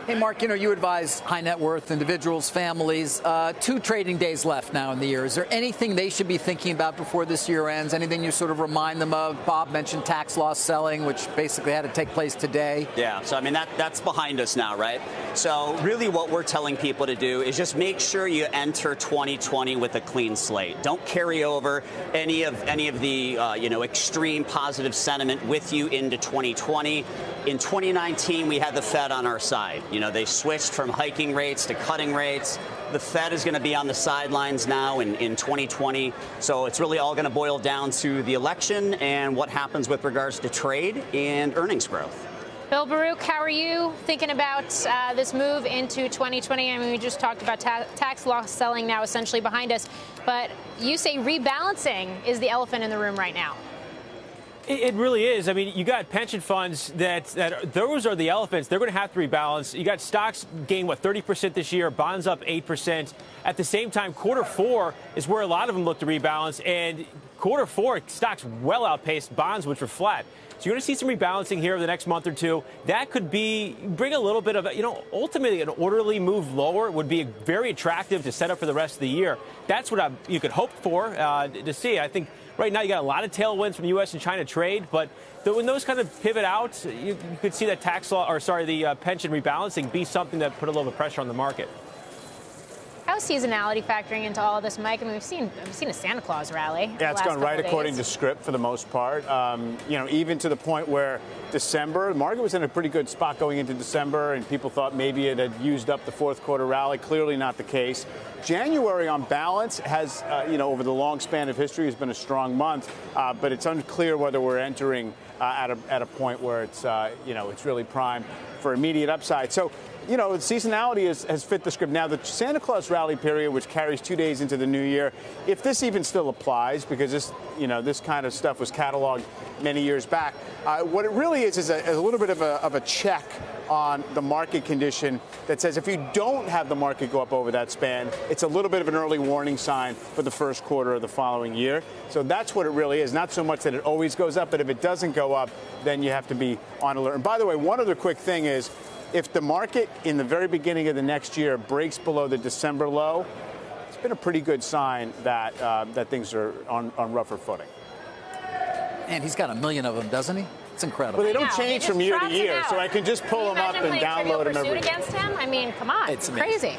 Hey, Mark, you advise high net worth individuals, families. 2 trading days left now in the year. Is there anything they should be thinking about before this year ends? Anything you sort of remind them of? Bob mentioned tax loss selling, which basically had to take place today. Yeah, so I mean, that's behind us now, right? So really what we're telling people to do is just make sure you enter 2020 with a clean slate. Don't carry over any of the extreme positive sentiment with you into 2020. In 2019, we had the Fed on our side. They switched from hiking rates to cutting rates. The Fed is going to be on the sidelines now in 2020. So it's really all going to boil down to the election and what happens with regards to trade and earnings growth. Bill Baruch, how are you thinking about this move into 2020? I mean, we just talked about tax loss selling now essentially behind us. But you say rebalancing is the elephant in the room right now. It really is. I mean, you got pension funds that those are the elephants. They're going to have to rebalance. You got stocks gain, 30% this year, bonds up 8%. At the same time, Q4 is where a lot of them look to rebalance. And Q4, stocks well outpaced bonds, which were flat. So you're going to see some rebalancing here over the next month or two. That could bring a little bit of, ultimately an orderly move lower would be very attractive to set up for the rest of the year. That's what you could hope for to see. I think right now you got a lot of tailwinds from U.S. and China trade, but when those kind of pivot out, you could see that the pension rebalancing be something that put a little bit of pressure on the market. How's seasonality factoring into all of this, Mike? I mean, we've seen a Santa Claus rally. Yeah, it's gone right according to script for the most part. Even to the point where December, the market was in a pretty good spot going into December, and people thought maybe it had used up the Q4 rally. Clearly not the case. January, on balance, has, over the long span of history, has been a strong month, but it's unclear whether we're entering at a point where it's really prime for immediate upside. So, seasonality has fit the script. Now, the Santa Claus rally period, which carries 2 days into the new year, if this even still applies, because this kind of stuff was cataloged many years back, what it really is a little bit of a check on the market condition that says if you don't have the market go up over that span, it's a little bit of an early warning sign for the Q1 of the following year. So that's what it really is. Not so much that it always goes up, but if it doesn't go up, then you have to be on alert. And by the way, one other quick thing is, if the market in the very beginning of the next year breaks below the December low, it's been a pretty good sign that things are on rougher footing. And he's got 1 million of them, doesn't he? It's incredible. Well, they don't change from year to year, so I can just pull them up and download them every day. Against him? I mean, come on. It's crazy.